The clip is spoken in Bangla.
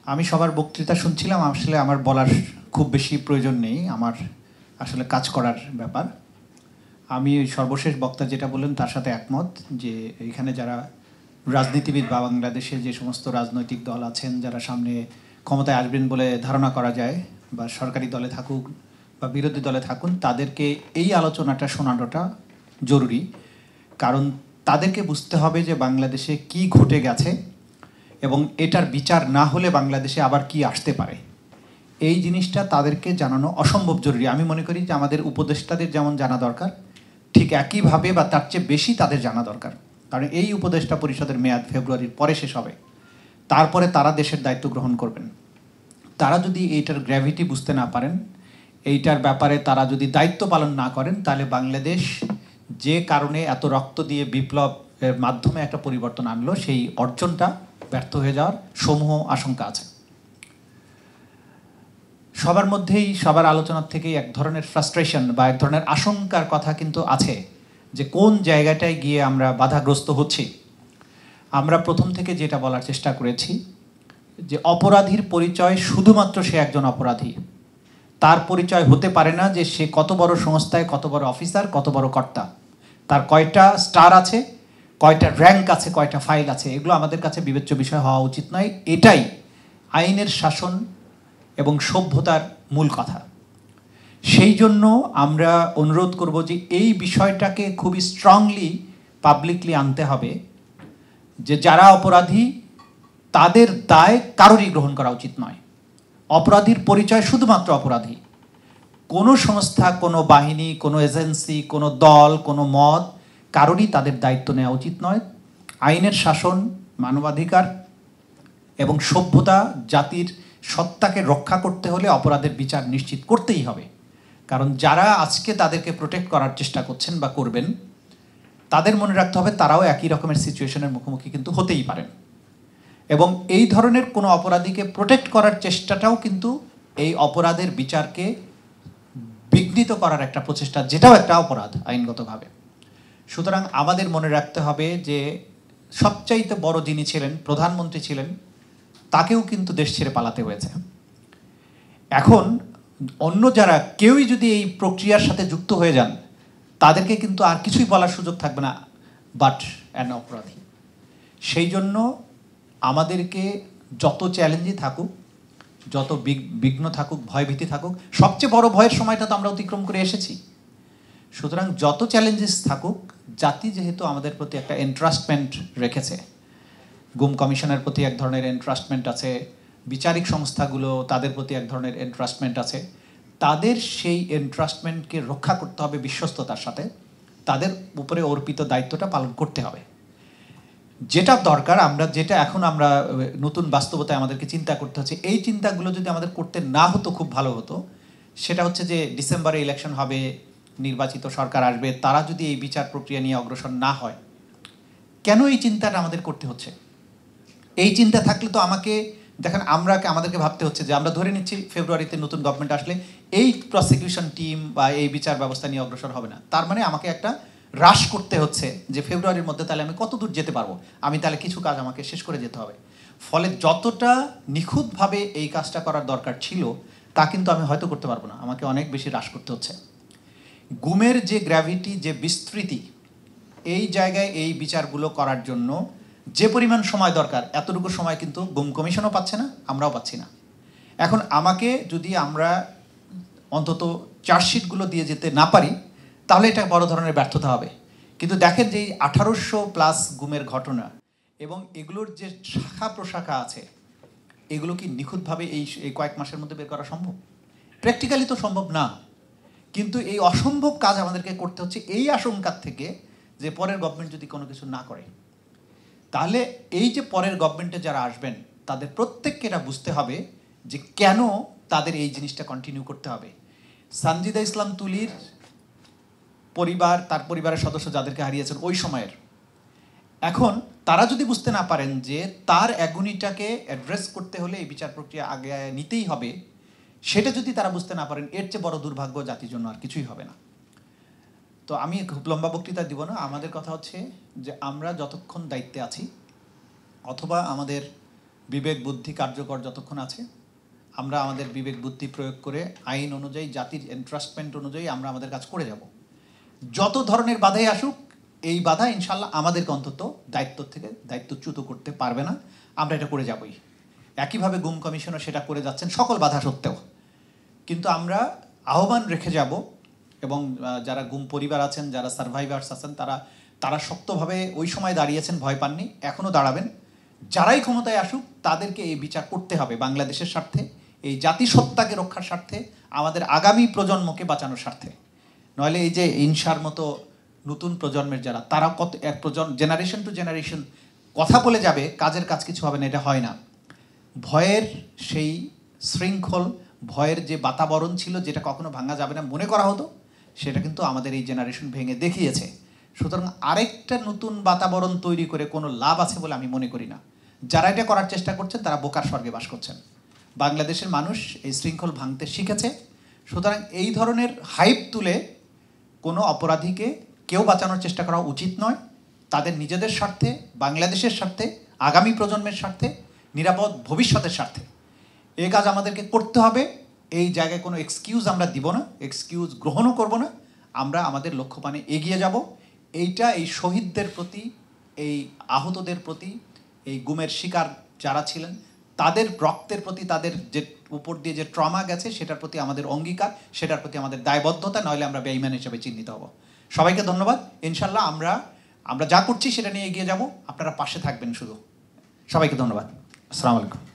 আমি সবার বক্তৃতা শুনছিলাম, আসলে আমার বলার খুব বেশি প্রয়োজন নেই, আমার আসলে কাজ করার ব্যাপার। আমি ওই সর্বশেষ বক্তা যেটা বললেন তার সাথে একমত, যে এখানে যারা রাজনীতিবিদ বা বাংলাদেশে যে সমস্ত রাজনৈতিক দল আছেন যারা সামনে ক্ষমতায় আসবেন বলে ধারণা করা যায়, বা সরকারি দলে থাকুক বা বিরোধী দলে থাকুন, তাদেরকে এই আলোচনাটা শোনানোটা জরুরি। কারণ তাদেরকে বুঝতে হবে যে বাংলাদেশে কি ঘটে গেছে এবং এটার বিচার না হলে বাংলাদেশে আবার কি আসতে পারে। এই জিনিসটা তাদেরকে জানানো অসম্ভব জরুরি। আমি মনে করি যে আমাদের উপদেষ্টাদের যেমন জানা দরকার, ঠিক একইভাবে বা তার চেয়ে বেশি তাদের জানা দরকার। কারণ এই উপদেষ্টা পরিষদের মেয়াদ ফেব্রুয়ারির পরে শেষ হবে, তারপরে তারা দেশের দায়িত্ব গ্রহণ করবেন। তারা যদি এইটার গ্র্যাভিটি বুঝতে না পারেন, এইটার ব্যাপারে তারা যদি দায়িত্ব পালন না করেন, তাহলে বাংলাদেশ যে কারণে এত রক্ত দিয়ে বিপ্লবের মাধ্যমে একটা পরিবর্তন আনলো, সেই অর্জনটা ব্যর্থ হয়ে যাওয়ার সমূহ আশঙ্কা আছে। সবার মধ্যেই, সবার আলোচনার থেকেই এক ধরনের ফ্রাস্ট্রেশন বা এক ধরনের আশঙ্কার কথা কিন্তু আছে, যে কোন জায়গাটায় গিয়ে আমরা বাধাগ্রস্ত হচ্ছি। আমরা প্রথম থেকে যেটা বলার চেষ্টা করেছি, যে অপরাধীর পরিচয় শুধুমাত্র সে একজন অপরাধী। তার পরিচয় হতে পারে না যে সে কত বড় সংস্থায় কত বড় অফিসার, কত বড় কর্তা, তার কয়টা স্টার আছে, কয়টা র্যাঙ্ক আছে, কয়টা ফাইল আছে, এগুলো আমাদের কাছে বিবেচ্য বিষয় হওয়া উচিত নয়। এটাই আইনের শাসন এবং সভ্যতার মূল কথা। সেই জন্য আমরা অনুরোধ করব যে এই বিষয়টাকে খুবই স্ট্রংলি পাবলিকলি আনতে হবে, যে যারা অপরাধী তাদের দায় কারোরই গ্রহণ করা উচিত নয়। অপরাধীর পরিচয় শুধুমাত্র অপরাধী। কোনো সংস্থা, কোনো বাহিনী, কোনো এজেন্সি, কোনো দল, কোনো মত, কারোরই তাদের দায়িত্ব নেওয়া উচিত নয়। আইনের শাসন, মানবাধিকার এবং সভ্যতা, জাতির সত্তাকে রক্ষা করতে হলে অপরাধের বিচার নিশ্চিত করতেই হবে। কারণ যারা আজকে তাদেরকে প্রোটেক্ট করার চেষ্টা করছেন বা করবেন, তাদের মনে রাখতে হবে তারাও একই রকমের সিচুয়েশনের মুখোমুখি কিন্তু হতেই পারেন। এবং এই ধরনের কোনো অপরাধীকে প্রোটেক্ট করার চেষ্টাটাও কিন্তু এই অপরাধের বিচারকে বিঘ্নিত করার একটা প্রচেষ্টা, যেটাও একটা অপরাধ আইনগতভাবে। সুতরাং আমাদের মনে রাখতে হবে যে সবচাইতে বড় যিনি ছিলেন, প্রধানমন্ত্রী ছিলেন, তাকেও কিন্তু দেশ ছেড়ে পালাতে হয়েছে। এখন অন্য যারা কেউই যদি এই প্রক্রিয়ার সাথে যুক্ত হয়ে যান, তাদেরকে কিন্তু আর কিছুই বলার সুযোগ থাকবে না বাট অ্যান অপরাধী। সেই জন্য আমাদেরকে যত চ্যালেঞ্জই থাকুক, যত বিঘ্ন থাকুক, ভয়ভীতি থাকুক, সবচেয়ে বড় ভয়ের সময়টা তো আমরা অতিক্রম করে এসেছি। সুতরাং যত চ্যালেঞ্জেস থাকুক, জাতি যেহেতু আমাদের প্রতি একটা এন্ট্রাস্টমেন্ট রেখেছে, গুম কমিশনের প্রতি এক ধরনের এন্ট্রাস্টমেন্ট আছে, বিচারিক সংস্থাগুলো তাদের প্রতি এক ধরনের এন্ট্রাস্টমেন্ট আছে, তাদের সেই এন্ট্রাস্টমেন্টকে রক্ষা করতে হবে বিশ্বস্ততার সাথে। তাদের উপরে অর্পিত দায়িত্বটা পালন করতে হবে। যেটা দরকার, যেটা এখন আমরা নতুন বাস্তবতায় আমাদেরকে চিন্তা করতে হচ্ছে, এই চিন্তাগুলো যদি আমাদের করতে না হতো খুব ভালো হতো। সেটা হচ্ছে যে ডিসেম্বরে ইলেকশন হবে, নির্বাচিত সরকার আসবে, তারা যদি এই বিচার প্রক্রিয়া নিয়ে অগ্রসর না হয়, কেন এই চিন্তাটা আমাদের করতে হচ্ছে? এই চিন্তা থাকলে তো দেখেন, আমাদেরকে ভাবতে হচ্ছে যে আমরা ধরে নিচ্ছি ফেব্রুয়ারিতে নতুন গভর্নমেন্ট আসলে এই প্রসিকিউশন টিম বা এই বিচার ব্যবস্থা নিয়ে অগ্রসর হবে না। তার মানে আমাকে একটা হ্রাস করতে হচ্ছে যে ফেব্রুয়ারির মধ্যে তাহলে আমি কত দূর যেতে পারবো, আমি তাহলে কিছু কাজ আমাকে শেষ করে যেতে হবে। ফলে যতটা নিখুঁতভাবে এই কাজটা করার দরকার ছিল, তা কিন্তু আমি হয়তো করতে পারবো না, আমাকে অনেক বেশি হ্রাস করতে হচ্ছে। গুমের যে গ্র্যাভিটি, যে বিস্তৃতি, এই জায়গায় এই বিচারগুলো করার জন্য যে পরিমাণ সময় দরকার, এতটুকু সময় কিন্তু গুম কমিশনও পাচ্ছে না, আমরাও পাচ্ছি না। এখন আমাকে যদি আমরা অন্তত চার্জশিটগুলো দিয়ে যেতে না পারি, তাহলে এটা বড় ধরনের ব্যর্থতা হবে। কিন্তু দেখেন যে 1800+ গুমের ঘটনা এবং এগুলোর যে শাখা প্রশাখা আছে, এগুলো কি নিখুঁতভাবে এই কয়েক মাসের মধ্যে বের করা সম্ভব? প্র্যাকটিক্যালি তো সম্ভব না। কিন্তু এই অসম্ভব কাজ আমাদেরকে করতে হচ্ছে এই আশঙ্কার থেকে, যে পরের গভর্নমেন্ট যদি কোনো কিছু না করে, তাহলে এই যে পরের গভর্নমেন্টে যারা আসবেন, তাদের প্রত্যেককে এটা বুঝতে হবে যে কেন তাদের এই জিনিসটা কন্টিনিউ করতে হবে। সানজিদা ইসলাম তুলির পরিবার, তার পরিবারের সদস্য যাদেরকে হারিয়েছেন ওই সময়ের, এখন তারা যদি বুঝতে না পারেন যে তার অ্যাগুনিটাকে অ্যাড্রেস করতে হলে এই বিচার প্রক্রিয়া আগে নিতেই হবে, সেটা যদি তারা বুঝতে না পারেন, এর চেয়ে বড় দুর্ভাগ্য জাতির জন্য আর কিছুই হবে না। তো আমি খুব লম্বা বক্তৃতা দিব না। আমাদের কথা হচ্ছে যে আমরা যতক্ষণ দায়িত্বে আছি, অথবা আমাদের বিবেক বুদ্ধি কার্যকর যতক্ষণ আছে, আমরা আমাদের বিবেক বুদ্ধি প্রয়োগ করে আইন অনুযায়ী, জাতির এন্ট্রাস্টমেন্ট অনুযায়ী আমরা আমাদের কাজ করে যাব। যত ধরনের বাধাই আসুক, এই বাধা ইনশাল্লাহ আমাদেরকে অন্তত দায়িত্বচ্যুত করতে পারবে না, আমরা এটা করে যাবই। একইভাবে গুম কমিশনও সেটা করে যাচ্ছেন সকল বাধা সত্ত্বেও। কিন্তু আমরা আহ্বান রেখে যাব, এবং যারা গুম পরিবার আছেন, যারা সার্ভাইভার্স আছেন, তারা শক্তভাবে ওই সময় দাঁড়িয়েছেন, ভয় পাননি, এখনও দাঁড়াবেন। যারাই ক্ষমতায় আসুক তাদেরকে এই বিচার করতে হবে বাংলাদেশের স্বার্থে, এই জাতিসত্তাকে রক্ষার স্বার্থে, আমাদের আগামী প্রজন্মকে বাঁচানোর স্বার্থে। নইলে এই যে ইনসার মতো নতুন প্রজন্মের যারা, তারা কত এক জেনারেশন টু জেনারেশন কথা বলে যাবে, কাজের কাজ কিছু হবে না, এটা হয় না। ভয়ের সেই শৃঙ্খল, ভয়ের যে বাতাবরণ ছিল, যেটা কখনো ভাঙা যাবে না মনে করা হতো, সেটা কিন্তু আমাদের এই জেনারেশন ভেঙে দেখিয়েছে। সুতরাং আরেকটা নতুন বাতাবরণ তৈরি করে কোনো লাভ আছে বলে আমি মনে করি না। যারা এটা করার চেষ্টা করছেন তারা বোকার স্বর্গে বাস করছেন। বাংলাদেশের মানুষ এই শৃঙ্খল ভাঙতে শিখেছে। সুতরাং এই ধরনের হাইপ তুলে কোনো অপরাধীকে কেউ বাঁচানোর চেষ্টা করা উচিত নয়। তাদের নিজেদের স্বার্থে, বাংলাদেশের স্বার্থে, আগামী প্রজন্মের স্বার্থে, নিরাপদ ভবিষ্যতের স্বার্থে এই কাজ আমাদেরকে করতে হবে। এই জায়গায় কোনো এক্সকিউজ আমরা দিব না, এক্সকিউজ গ্রহণও করব না। আমরা আমাদের লক্ষ্যপানে এগিয়ে যাব। এইটা এই শহীদদের প্রতি, এই আহতদের প্রতি, এই গুমের শিকার যারা ছিলেন তাদের রক্তের প্রতি, তাদের যে উপর দিয়ে যে ট্রমা গেছে সেটার প্রতি আমাদের অঙ্গীকার, সেটার প্রতি আমাদের দায়বদ্ধতা, নইলে আমরা বেঈমান হিসেবে চিহ্নিত হব। সবাইকে ধন্যবাদ। ইনশাল্লাহ আমরা যা করছি সেটা নিয়ে এগিয়ে যাব, আপনারা পাশে থাকবেন শুধু। সবাইকে ধন্যবাদ। আসসালামু আলাইকুম।